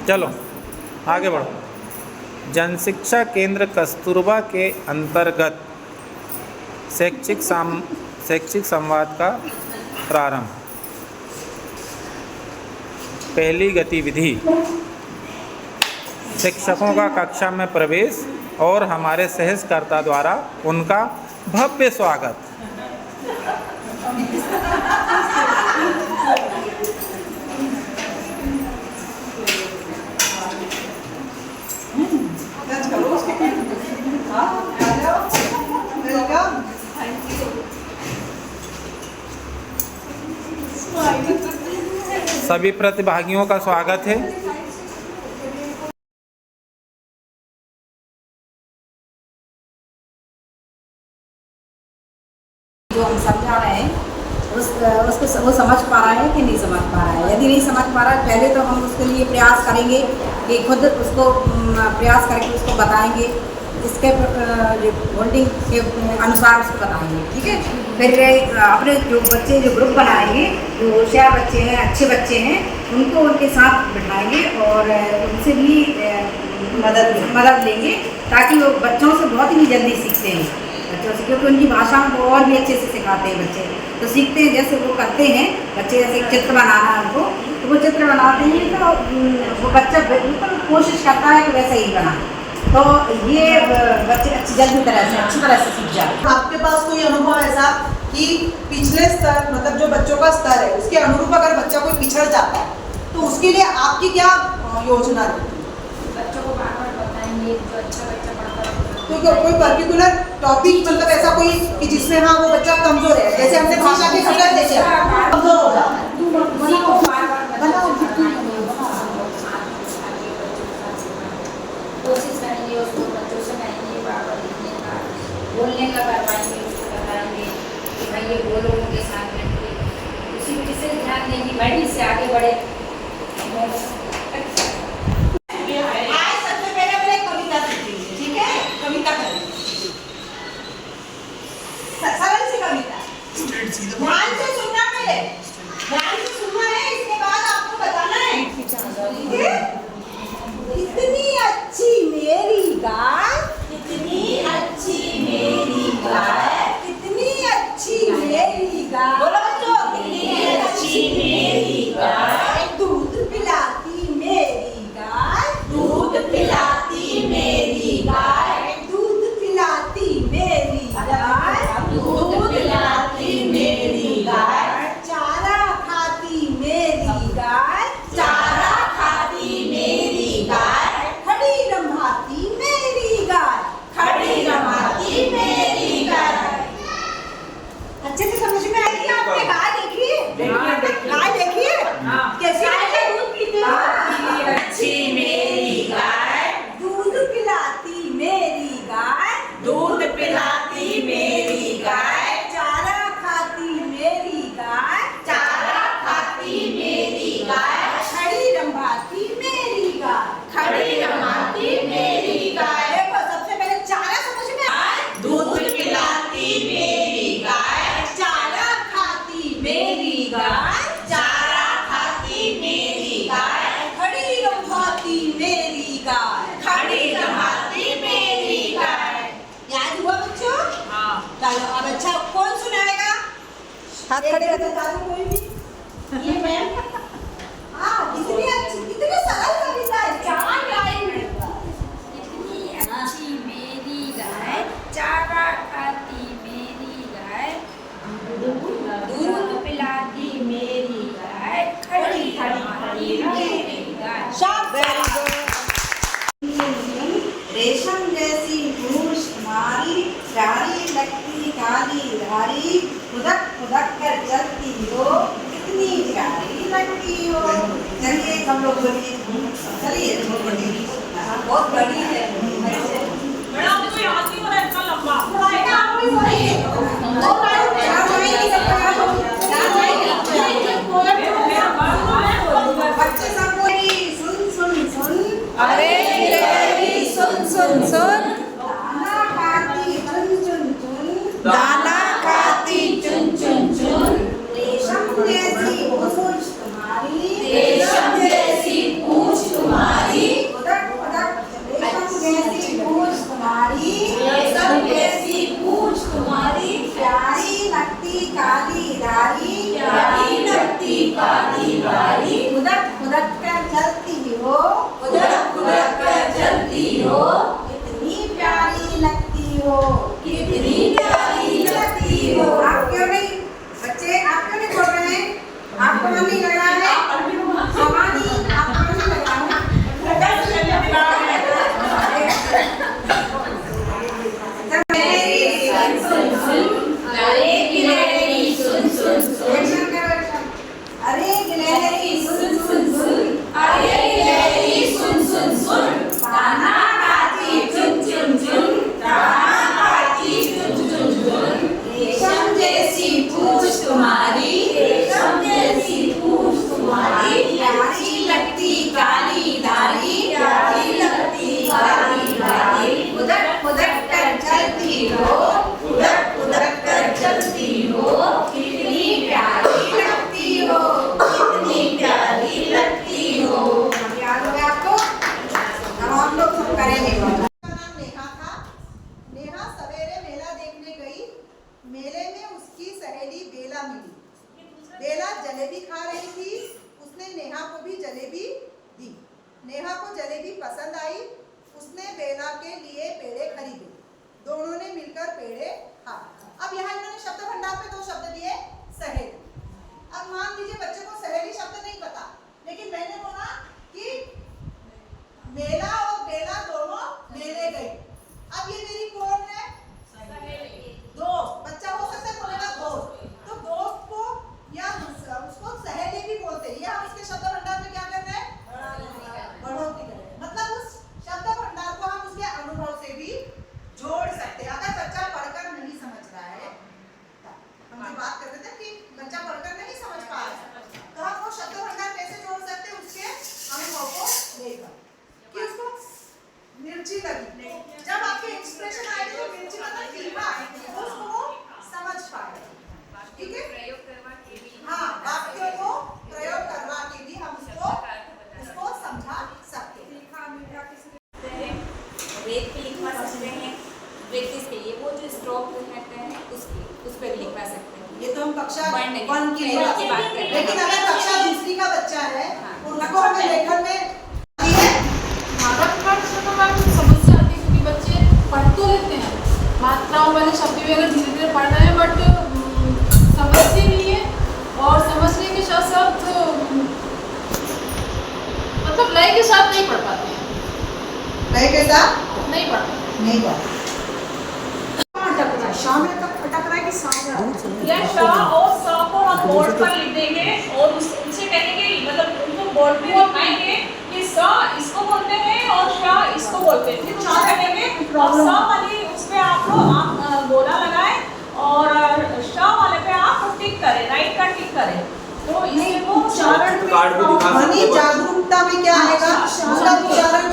चलो आगे बढ़ो। जनशिक्षा केंद्र कस्तूरबा के अंतर्गत शैक्षिक संवाद का प्रारंभ। पहली गतिविधि, शिक्षकों का कक्षा में प्रवेश और हमारे सहस्कर्ता द्वारा उनका भव्य स्वागत। सभी प्रतिभागियों का स्वागत है। जो हम समझा रहे हैं उसको वो समझ पा रहा है कि नहीं समझ पा रहा है। यदि नहीं समझ पा रहा है, पहले तो हम उसके लिए प्रयास करेंगे कि खुद उसको प्रयास करके उसको बताएंगे, इसके होल्डिंग के अनुसार उसको बताएंगे, ठीक है। फिर अपने जो बच्चे जो ग्रुप बनाएंगे, जो होशियार बच्चे हैं, अच्छे बच्चे हैं, उनको उनके साथ बिठाएंगे और उनसे भी मदद लेंगे, ताकि वो बच्चों से बहुत ही जल्दी सीखते हैं बच्चों से, क्योंकि उनकी भाषा में वो और भी अच्छे से सिखाते हैं बच्चे, तो सीखते हैं। जैसे वो करते हैं बच्चे, जैसे चित्र बनाना है उनको, तो वो चित्र बनाते हैं तो वो बच्चा बिल्कुल कोशिश करता है कि वैसे ही बनाए, तो ये बच्चे अच्छी तरह से सीख जाते हैं। आपके पास कोई अनुभव ऐसा कि पिछले स्तर, मतलब जो बच्चों का स्तर है उसके अनुरूप अगर बच्चा कोई पिछड़ जाता है तो उसके लिए आपकी क्या योजना रहती है? बच्चों को बार-बार बताएंगे जो अच्छा बच्चा पढ़ता है, तो कोई पर्टिकुलर टॉपिक, मतलब ऐसा कोई कि जिसमें हाँ वो बच्चा कमजोर है, जैसे हमने भाषा के फिगर देखे कमजोर हो जाता है, कोशिश करेंगे उसको बच्चों से कहेंगे, बार-बार लिखने का, बोलने का करवाएंगे, उसको बताएंगे कि भाई ये बोलो उनके साथ में, उसी वजह से ध्यान देंगे भाई इससे आगे बढ़े। सबसे पहले कविता सीखेंगे, ठीक है, कविता करेंगे, सरल सी कविता, ध्यान से सुनना, पहले ध्यान से सुनना है, इसके बाद आपको बताना है, ठीक है। कितनी अच्छी मेरी गाय, कितनी अच्छी मेरी गाय, कितनी अच्छी मेरी गाय, बोलो बच्चों, कितनी अच्छी मेरी गाय, दूध पिलाती मेरी गाय, दूध पिलाती मेरी गाय, दूध पिलाती मेरी गाय, दूध पिलाती मेरी गाय, चारा खाती मेरी गाय, चारा खाती मेरी गाय, खड़ी रमाती मेरी गाय, खड़ी रमाती मेरी गाय। अच्छे से समझ में आई? आपने गाय देखी है? गाय देखी है? कैसी है? दूध पीती है, अच्छी मेरी गाय, दूध पिलाती मेरी गाय, दूध पिलाती मेरी गाय, चारा खाती मेरी गाय, चारा खाती मेरी गाय, खड़ी रमाती मेरी गाय, खड़ी रमाती मेरी गाय। देखो सबसे पहले चारा समझ में आया, दूध पिलाती मेरी गाय, चारा खाती मेरी गाय, चारा खाती मेरी गाय, खड़ी रमाती मेरी गाय, खड़ी रमाती मेरी गाय। याद हुआ बच्चों? हाँ। चलो अब अच्छा कौन सुनाएगा? हाथ खड़े कर दो कोई भी। ये मैम। हाँ, कितनी अच्छी, कितनी सरल कविता है, 4 लाइन में। कितनी अच्छी मेरी गाय, चारा खाती मेरी गाय, दूध पिलाती मेरी गाय, खड़ी रमाती मेरी गाय। शाबाश। रेशम जैसी पूंछ तुम्हारी, प्यारी लगती काली धारी, खुदक खुदक कर चलती हो, कितनी प्यारी लगती हो। चलिए हम लोग बोलिए, चलिए बहुत बड़ी है, बड़ा आपको याद नहीं हो रहा है, इतना लंबा थोड़ा है ना, आप भी बोलिए, बच्चे सब बोलिए, सुन सुन सुन, अरे सुन सुन सुन, दाना खाती चुन चुन चुन, दाना खाती चुन चुन चुन, रेशम जैसी पूंछ तुम्हारी, रेशम जैसी पूंछ तुम्हारी, मेले में उसकी सहेली बेला मिली। बेला जलेबी खा रही थी। उसने नेहा को भी जलेबी दी। नेहा को जलेबी पसंद आई। उसने बेला के लिए पेड़े खरीदे। दोनों ने मिलकर पेड़े खाए। अब यहाँ इन्होंने शब्द भंडार पे 2 शब्द दिए, सहेली। अब मान लीजिए बच्चे को सहेली शब्द नहीं पता, लेकिन मैंने बोला कि मेला और बेला दोनों मेले गए। अब ये मेरी कौन है? दोस्त। बच्चा हो सकता है बोलेगा दोस्त, तो दोस्त को या उसको सहेली भी बोलते हैं। ये हम इसके शब्द भंडार में क्या कर रहे हैं? बढ़ोतरी कर रहे हैं। मतलब उस शब्द भंडार को हम उसके अनुभव से भी जोड़ सकते हैं। अगर बच्चा पढ़कर नहीं समझ रहा है, हम जो बात कर रहे थे कि बच्चा पढ़कर नहीं समझ पा रहा है, तो हम वो शब्द भंडार कैसे जोड़ सकते हैं? उसके अनुभव को लेकर कि उसको मिर्ची लगी, जब आपके एक्सप्रेशन आएंगे तो मिर्ची मतलब तीखा, उसको वो समझ पाएगा। ठीक है, प्रयोग करवा के भी, हाँ, वाक्यों को प्रयोग करवा के भी हम उसको समझा सकते हैं। वेद पे लिखवा सकते हैं, व्यक्ति के लिए वो जो स्ट्रोक रहते हैं उस पर लिखवा सकते हैं। ये तो हम कक्षा पढ़ने 1 की बात कर रहे हैं। लेकिन अगर कक्षा 2 का बच्चा है, उनको हमें लेखन में समस्या आती है क्योंकि बच्चे पढ़ तो लेते हैं, मात्राओं वाले शब्द भी अगर धीरे धीरे पढ़ रहे हैं, बट समझते नहीं है। और समझने के साथ साथ मतलब लय के साथ नहीं पढ़ पाते हैं, लय के साथ नहीं पढ़ पाते। नहीं पढ़ शाम में तक अटक रहा है कि शाम या शाह और सा को हम बोर्ड पर लिख देंगे और उनसे कहेंगे, मतलब उनको बोर्ड पे लिखाएंगे कि सा इसको बोलते हैं और शाह इसको बोलते हैं। फिर शाह कहेंगे और सा वाली उस पे आप गोला लगाएं और शाह वाले पे आप टिक करें, राइट का टिक करें। तो इससे वो उच्चारण ध्वनि जागरूकता में क्या आएगा? उसका उच्चारण।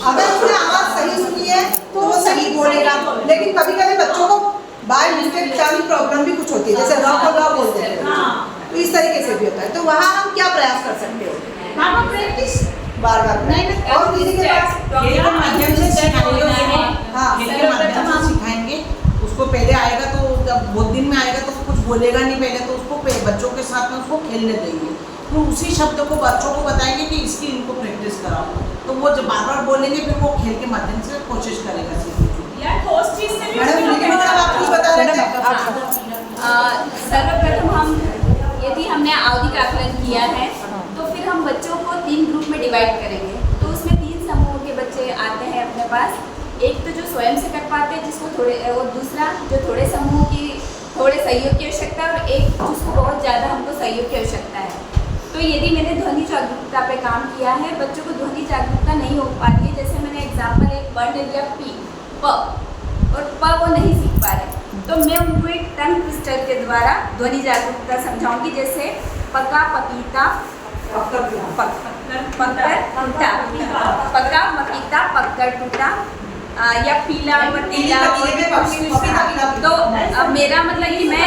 अगर उसने आवाज सही सुनी है तो वो सही बोलेगा, लेकिन कभी कभी बच्चों को बाय मिस्टेक टाइम प्रॉब्लम भी कुछ होती है, जैसे रॉ को रॉ बोलते हैं, तो इस तरीके से भी होता है। तो वहाँ हम क्या प्रयास कर सकते हो? बार-बार प्रैक्टिस, बार-बार नहीं, और किसी के पास खेल के माध्यम से सिखाएंगे। हाँ, खेल के माध्यम से सिखाएंगे। उसको पहले आएगा तो जब बहुत दिन में आएगा तो कुछ बोलेगा नहीं, पहले तो उसको बच्चों के साथ में उसको खेलने देंगे, तो उसी शब्द को बच्चों को बताएंगे कि इसकी इनको प्रैक्टिस कराओ, तो वो जब बार-बार बोलेंगे फिर वो खेल के माध्यम से कोशिश करेगा सीखने की। या ठोस चीज से भी मैडम आप कुछ बता रहे थे? सर्वप्रथम हम यदि हमने आवधिक आकलन किया है तो फिर हम बच्चों को 3 ग्रुप में डिवाइड करेंगे। तो उसमें 3 समूहों के बच्चे आते हैं अपने पास। एक तो जो स्वयं से कर पाते हैं जिसको थोड़े, और दूसरा जो थोड़े समूह की थोड़े सहयोग की आवश्यकता है, और एक जिसको बहुत ज़्यादा हमको सहयोग की आवश्यकता है। तो यदि मैंने ध्वनि जागरूकता पे काम किया है, बच्चों को ध्वनि जागरूकता नहीं हो पा रही है, जैसे मैंने एग्जाम्पल एक वर्ण दिया पी, प, और प वो नहीं सीख पा रहे, तो मैं उनको एक टंग ट्विस्टर के द्वारा ध्वनि जागरूकता समझाऊंगी। जैसे पका, पपीता, पक्कर, पका, मकीता, पक्कर, टूटा, या पीला, पतीला। तो अब मेरा मतलब कि मैं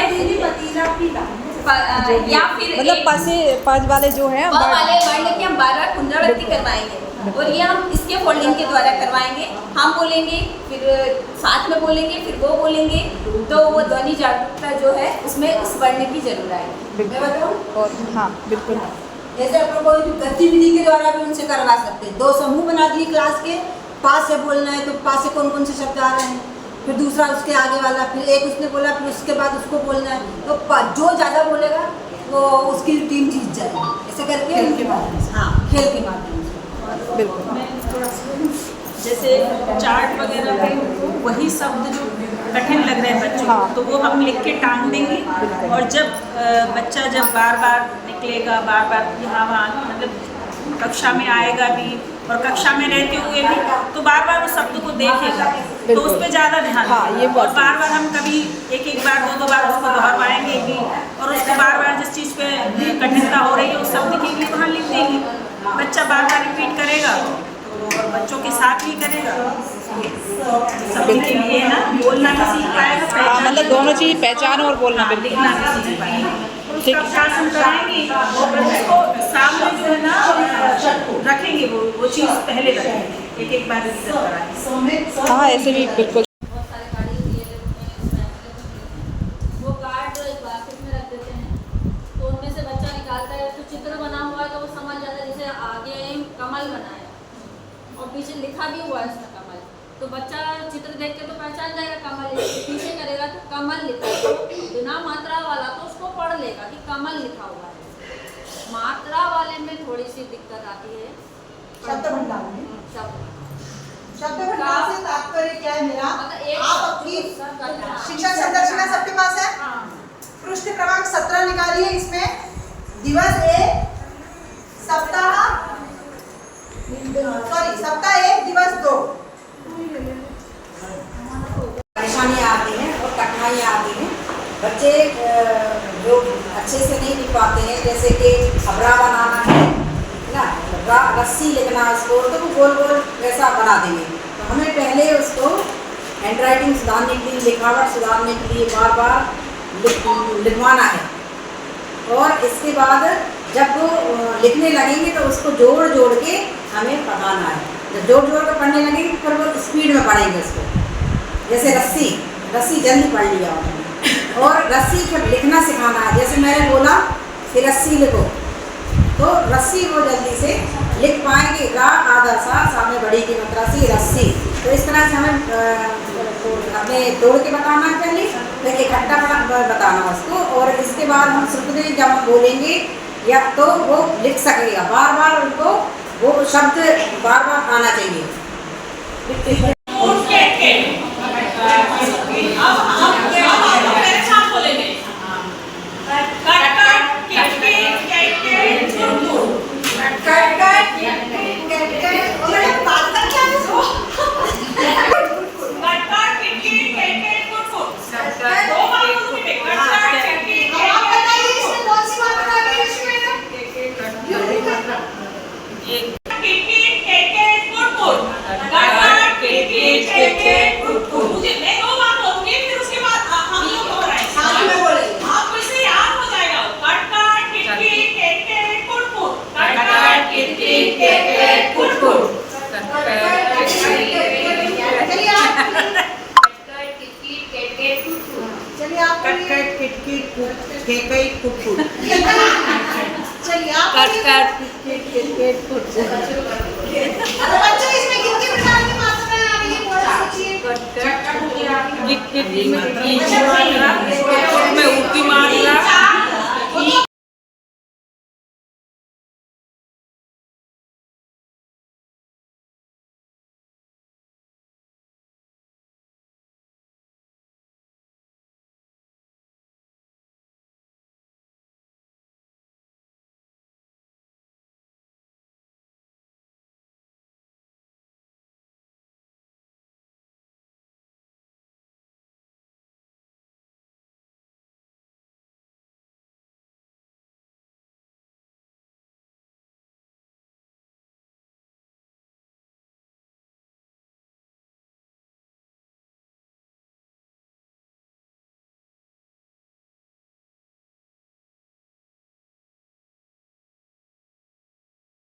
या फिर मतलब पाँच वाले जो है वाले वर्ण की हम बार-बार पुनरावृत्ति करवाएंगे, और ये हम इसके फोल्डिंग के द्वारा करवाएंगे। हम बोलेंगे, फिर साथ में बोलेंगे, फिर वो बोलेंगे, तो वो ध्वनि जागरूकता जो है उसमें उस वर्ण की जरूर आएगी। और हाँ बिल्कुल, जैसे अपन कोई गतिविधि के द्वारा भी उनसे करवा सकते हैं। 2 समूह बना दिए क्लास के, पास से बोलना है तो पास से कौन कौन से शब्द आ रहे हैं, फिर दूसरा उसके आगे वाला, फिर एक उसने बोला, फिर उसके बाद उसको बोलना है, तो जो ज़्यादा बोलेगा वो उसकी टीम जीत जाएगी। ऐसे करके खेल के माध्यम से। हाँ, खेल के माध्यम से। बिल्कुल। जैसे चार्ट वगैरह पे वही शब्द जो कठिन लग रहे हैं बच्चों को, तो वो हम लिख के टांग देंगे, और जब बच्चा जब बार बार निकलेगा, बार बार यहाँ वहाँ, मतलब कक्षा में आएगा भी और कक्षा में रहते हुए भी, तो बार बार उस शब्द को देखेगा, तो उस पर ज़्यादा ध्यान देगा। और बार बार हम कभी एक बार 2 बार उसको दोहराएंगे भी, और उसको बार बार जिस चीज़ पे कठिनता हो रही है उस शब्द के लिए वहाँ लिख देंगे। बच्चा बार बार रिपीट करेगा, और बच्चों के साथ भी करेगा, शब्द के लिए ना बोलना भी सीख पाएगा, मतलब दोनों चीज़ पहचान और बोलना लिखना भी सीख पाएगा। उसका शासन कराएंगे और उसको सामने जो है ना रखेंगे, वो चीज़ पहले रखेंगे, एक बार कराएंगे। हाँ, ऐसे भी बिल्कुल। लिखा भी हुआ है इसमें कमल, तो बच्चा चित्र देख के तो पहचान जाएगा कमल, पीछे करेगा तो कमल लिखा है, तो बिना मात्रा वाला तो उसको पढ़ लेगा कि कमल लिखा हुआ है। मात्रा वाले में थोड़ी सी दिक्कत आती है। शब्द भंडार में शब्द का- भंडार से तात्पर्य क्या है मेरा? मतलब एक आप अपनी शिक्षा संदर्शिका सबके पास है? पृष्ठ क्रमांक 17 निकालिए। इसमें दिवस 1 सप्ताह सप्ताह 1 दिवस 2 परेशानियाँ आती हैं और कठिनाइयाँ आती हैं। बच्चे जो अच्छे से नहीं लिख पाते हैं, जैसे कि अबरा बनाना है ना, रस्सी लिखना उसको, तो वो गोल गोल वैसा बना देंगे। तो हमें पहले उसको हैंड राइटिंग सुधारने के लिए, लिखावट सुधारने के लिए बार बार लिखवाना है, और इसके बाद जब वो लिखने लगेंगे तो उसको जोड़ जोड़ के हमें पढ़ाना है। जब जोड़ जोड़ कर पढ़ने लगेंगे फिर वो स्पीड में पढ़ेंगे उसको। जैसे रस्सी जल्दी पढ़ लिया उन्होंने, और रस्सी जब लिखना सिखाना है, जैसे मैंने बोला कि रस्सी लिखो, तो रस्सी वो जल्दी से लिख पाएंगे। रा आधा सा में बड़ी की मात्रा सी रस्सी। तो इस तरह से हमें अपने तोड़ के बताना है पहले, फिर इकट्ठा बताना उसको, और इसके बाद हम सुनते जब हम बोलेंगे या तो वो लिख सकेगा। बार बार उनको वो शब्द बार बार आना चाहिए। चलिए आप बच्चों इसमें कितने प्रकार की मात्राएं आ रही है? थोड़ा सोचिए।